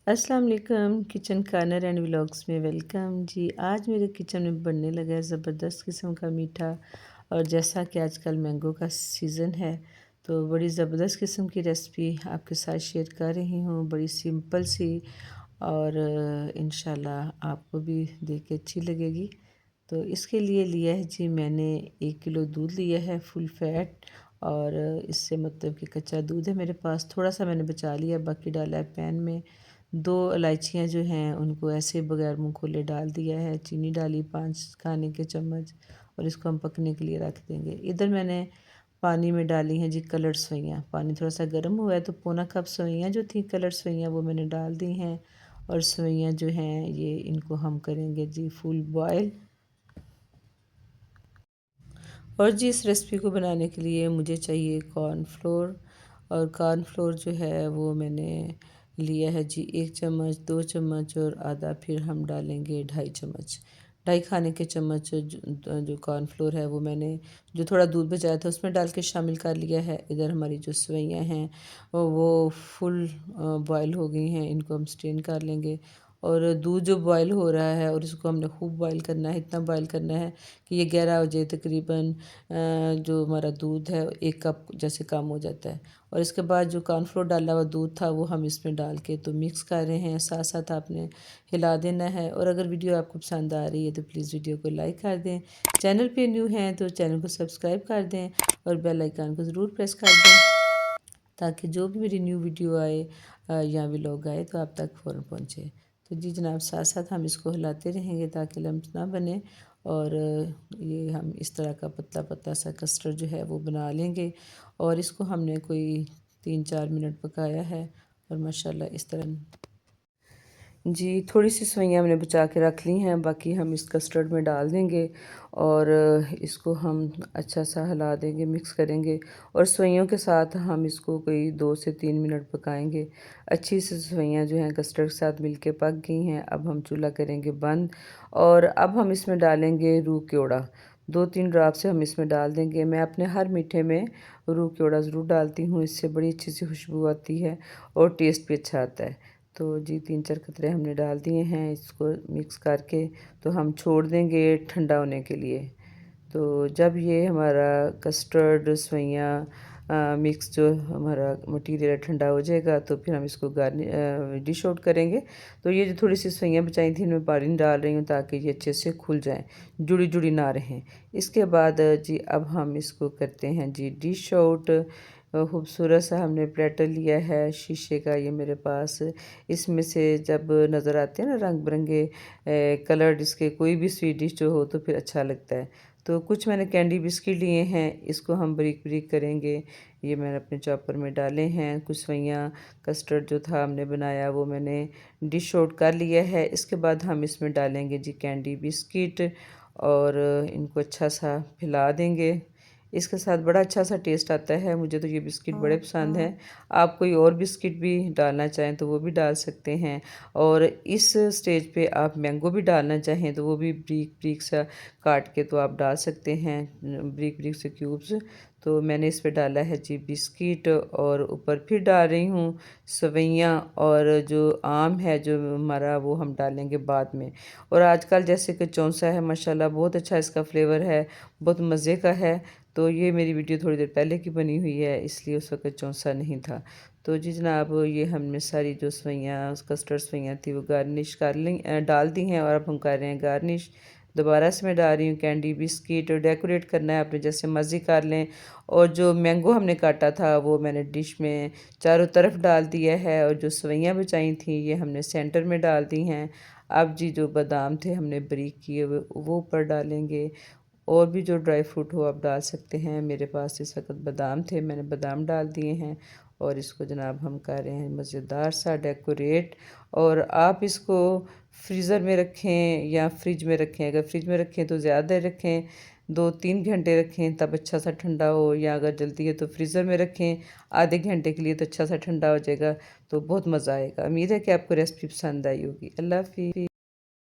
अस्सलाम वालेकुम। Kitchen corner and vlogs में वेलकम जी। आज मेरे किचन में बनने लगा है ज़बरदस्त किस्म का मीठा। और जैसा कि आजकल मैंगो का सीज़न है तो बड़ी ज़बरदस्त किस्म की रेसिपी आपके साथ शेयर कर रही हूँ, बड़ी सिंपल सी। और इंशाल्लाह आपको भी देख के अच्छी लगेगी। तो इसके लिए लिया है जी मैंने 1 किलो दूध लिया है फुल फैट। और इससे मतलब कि कच्चा दूध है मेरे पास, थोड़ा सा मैंने बचा लिया, बाकी डाला है पैन में। 2 इलायचियाँ जो हैं उनको ऐसे बगैर मुँह खोले डाल दिया है, चीनी डाली 5 खाने के चम्मच। और इसको हम पकने के लिए रख देंगे। इधर मैंने पानी में डाली हैं जी कलर्ड सवैयाँ। पानी थोड़ा सा गर्म हुआ है तो पौना कप सवैयाँ जो थी कलर्ड सवैयाँ वो मैंने डाल दी हैं। और सवैयाँ जो हैं ये इनको हम करेंगे जी फुल बॉयल। और जी इस रेसिपी को बनाने के लिए मुझे चाहिए कॉर्नफ्लोर। और कॉर्नफ्लोर जो है वो मैंने लिया है जी 1 चम्मच, 2 चम्मच और आधा, फिर हम डालेंगे 2.5 चम्मच। 2.5 खाने के चम्मच जो कॉर्नफ्लोर है वो मैंने जो थोड़ा दूध बचाया था उसमें डाल के शामिल कर लिया है। इधर हमारी जो सवैयाँ हैं वो फुल बॉयल हो गई हैं, इनको हम स्ट्रेन कर लेंगे। और दूध जो बॉयल हो रहा है और इसको हमने खूब बॉयल करना है, इतना बॉयल करना है कि ये गहरा हो जाए। तकरीबन जो हमारा दूध है 1 कप जैसे कम हो जाता है। और इसके बाद जो कॉर्नफ्लोर डाला हुआ दूध था वो हम इसमें डाल के तो मिक्स कर रहे हैं, साथ साथ आपने हिला देना है। और अगर वीडियो आपको पसंद आ रही है तो प्लीज़ वीडियो को लाइक कर दें, चैनल पे न्यू हैं तो चैनल को सब्सक्राइब कर दें और बेल आइकन को ज़रूर प्रेस कर दें ताकि जो भी मेरी न्यू वीडियो आए या व्लॉग आए तो आप तक फ़ौरन पहुँचे। तो जी जनाब साथ साथ हम इसको हिलाते रहेंगे ताकि लम्स ना बने। और ये हम इस तरह का पतला पतला सा कस्टर्ड जो है वो बना लेंगे। और इसको हमने कोई 3-4 मिनट पकाया है और माशाल्लाह इस तरह जी थोड़ी सी सवैयाँ हमने बचा के रख ली हैं, बाकी हम इस कस्टर्ड में डाल देंगे। और इसको हम अच्छा सा हिला देंगे, मिक्स करेंगे। और सवैयों के साथ हम इसको कोई 2 से 3 मिनट पकाएंगे। अच्छी सी सवैयाँ जो हैं कस्टर्ड के साथ मिलके पक गई हैं। अब हम चूल्हा करेंगे बंद। और अब हम इसमें डालेंगे रूह केवड़ा। 2-3 ड्रॉप से हम इसमें डाल देंगे। मैं अपने हर मीठे में रूह केवड़ा ज़रूर डालती हूँ, इससे बड़ी अच्छी सी खुशबू आती है और टेस्ट भी अच्छा आता है। तो जी 3-4 कतरे हमने डाल दिए हैं, इसको मिक्स करके तो हम छोड़ देंगे ठंडा होने के लिए। तो जब ये हमारा कस्टर्ड सवैयाँ मिक्स जो हमारा मटीरियल है ठंडा हो जाएगा तो फिर हम इसको डिश आउट करेंगे। तो ये जो थोड़ी सी सवैयाँ बचाई थी इनमें पानी डाल रही हूँ ताकि ये अच्छे से खुल जाएँ, जुड़ी जुड़ी ना रहें। इसके बाद जी अब हम इसको करते हैं जी डिश आउट। खूबसूरत सा हमने प्लेटर लिया है शीशे का, ये मेरे पास। इसमें से जब नज़र आते हैं ना रंग बिरंगे कलर्ड, इसके कोई भी स्वीट डिश जो हो तो फिर अच्छा लगता है। तो कुछ मैंने कैंडी बिस्किट लिए हैं, इसको हम बारीक बारीक करेंगे। ये मैंने अपने चॉपर में डाले हैं। कुछ सवैयाँ कस्टर्ड जो था हमने बनाया वो मैंने डिश आउट कर लिया है। इसके बाद हम इसमें डालेंगे जी कैंडी बिस्किट और इनको अच्छा सा फैला देंगे। इसके साथ बड़ा अच्छा सा टेस्ट आता है। मुझे तो ये बिस्किट बड़े पसंद हैं। आप कोई और बिस्किट भी डालना चाहें तो वो भी डाल सकते हैं। और इस स्टेज पे आप मैंगो भी डालना चाहें तो वो भी ब्रीक ब्रीक सा काट के तो आप डाल सकते हैं, ब्रीक ब्रीक से क्यूब्स। तो मैंने इस पे डाला है जी बिस्किट और ऊपर फिर डाल रही हूँ सवैयाँ। और जो आम है जो हमारा वो हम डालेंगे बाद में। और आजकल जैसे कि चौंसा है माशाल्लाह बहुत अच्छा इसका फ्लेवर है, बहुत मज़े का है। तो ये मेरी वीडियो थोड़ी देर पहले की बनी हुई है, इसलिए उस वक्त चौंसा नहीं था। तो जी जनाब ये हमने सारी जो सवैयाँ कस्टर्ड सवैयाँ थी वो गार्निश कर ली, डाल दी हैं। और अब हम कर रहे हैं गार्निश। दोबारा से मैं डाल रही हूँ कैंडी बिस्किट। और डेकोरेट करना है अपने जैसे मर्ज़ी कर लें। और जो मैंगो हमने काटा था वो मैंने डिश में चारों तरफ डाल दिया है। और जो सवैयाँ बचाई थी ये हमने सेंटर में डाल दी हैं। अब जी जो बादाम थे हमने बारीक किए हुए वो ऊपर डालेंगे। और भी जो ड्राई फ्रूट हो आप डाल सकते हैं। मेरे पास इस वक्त बादाम थे, मैंने बादाम डाल दिए हैं। और इसको जनाब हम कर रहे हैं मज़ेदार सा डेकोरेट। और आप इसको फ्रीज़र में रखें या फ्रिज में रखें। अगर फ्रिज में रखें तो ज़्यादा रखें, 2-3 घंटे रखें तब अच्छा सा ठंडा हो। या अगर जल्दी है तो फ्रीज़र में रखें आधे घंटे के लिए तो अच्छा सा ठंडा हो जाएगा। तो बहुत मज़ा आएगा। उम्मीद है कि आपको रेसिपी पसंद आई होगी। अल्लाह हाफ़िज़।